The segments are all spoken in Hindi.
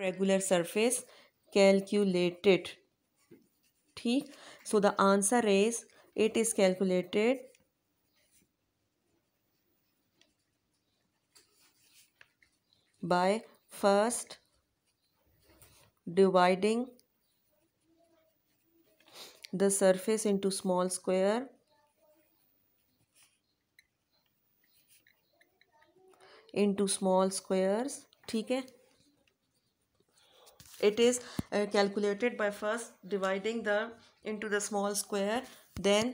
regular surface calculated. ठीक, so the answer is it is calculated by first dividing the surface into small squares. ठीक है, it is calculated by first dividing the into the small square. Then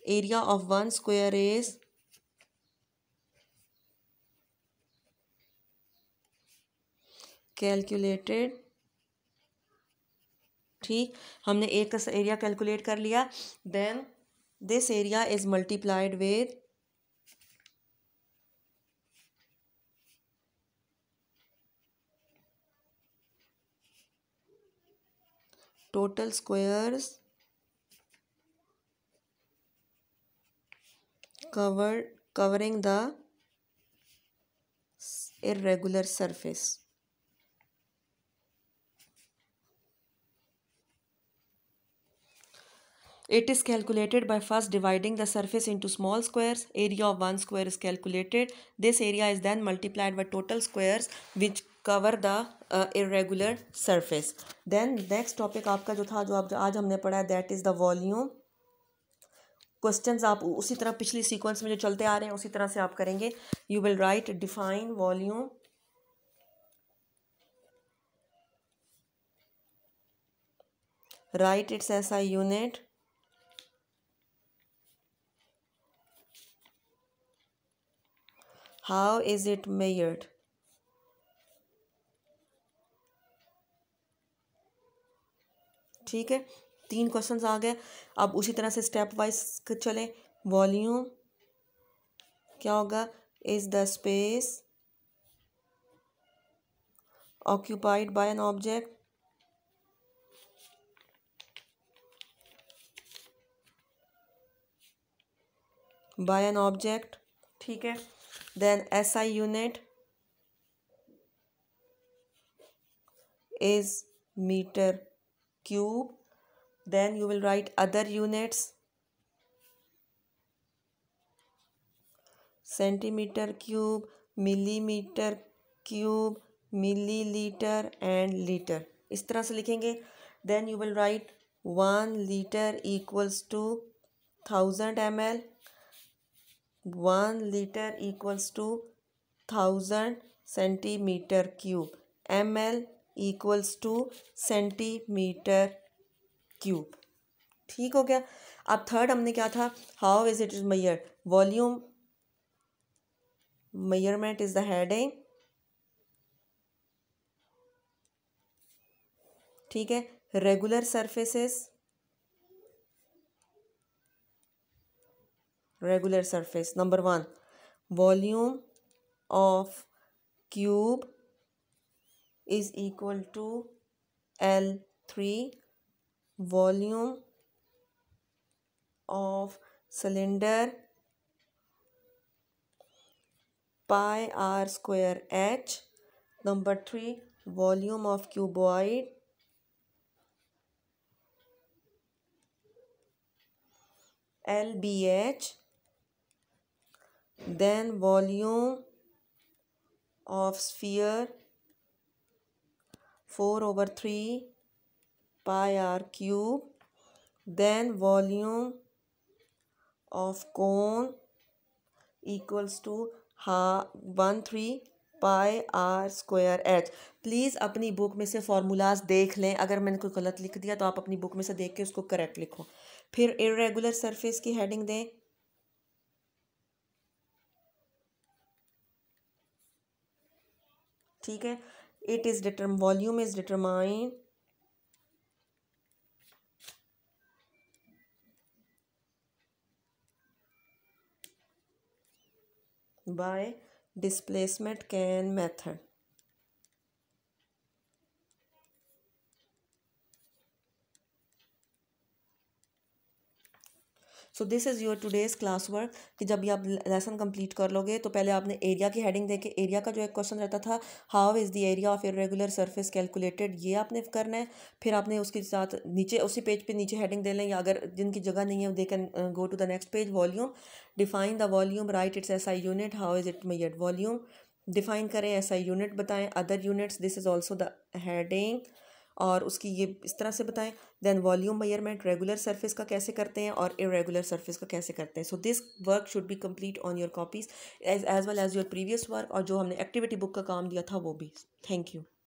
area of one square is calculated. ठीक, हमने एक का एरिया कैलकुलेट कर लिया. Then this area is multiplied with total squares covering the irregular surface. It is calculated by first dividing the surface into small squares. Area of one square is calculated. This area is then multiplied by total squares which cover the irregular surface. Then next topic आपका जो था, जो आज हमने पढ़ा है, that is the volume. Questions आप उसी तरह पिछली सीक्वेंस में जो चलते आ रहे हैं उसी तरह से आप करेंगे. You will write define volume. Write its SI unit. How is it measured? ठीक है, 3 क्वेश्चंस आ गए. अब उसी तरह से स्टेप वाइज चलें. वॉल्यूम क्या होगा? Is the space occupied by an object ठीक है. Then SI unit is meter cube. Then you will write other units: centimeter cube, millimeter cube, milliliter and liter. इस तरह से लिखेंगे. Then you will write 1 liter equals to 1000 ml. 1 liter equals to 1000 centimeter cube. ml equals to centimeter cube. ठीक हो गया. अब थर्ड हमने क्या था? How is it is measured. Volume measurement is the heading. ठीक है. Regular surface number 1. Volume of cube is equal to L3. Volume of cylinder pi r square h. Number 3. Volume of cuboid LBH. Then volume of sphere 4/3 pi r cube. Then volume of cone equals to 1/3 pi r square h. Please अपनी बुक में से फार्मूलाज देख लें. अगर मैंने कोई गलत लिख दिया तो आप अपनी बुक में से देख के उसको करेक्ट लिखो. फिर इरेगुलर सरफेस की हेडिंग दें. ठीक है. It is volume is determined by displacement can method. So this is your today's class work कि जब भी आप लेसन कंप्लीट कर लोगे तो पहले आपने एरिया की हेडिंग देके एरिया का जो एक क्वेश्चन रहता था, how is the area of irregular surface calculated, ये आपने करना है। फिर आपने उसके साथ नीचे उसी पेज पे नीचे हेडिंग दे लें, या अगर जिनकी जगह नहीं है they can go to the next page. Volume, define the volume, right it's S I unit, how is it measured. Volume define करें, एस आई यूनिट बताएं, other units, this is also the heading, और उसकी ये इस तरह से बताएं। Then volume measurement, regular surface का कैसे करते हैं और इरेगुलर सरफेस का कैसे करते हैं। So this work should be complete on your copies as well as your previous work, और जो हमने एक्टिविटी बुक का काम दिया था वो भी। Thank you.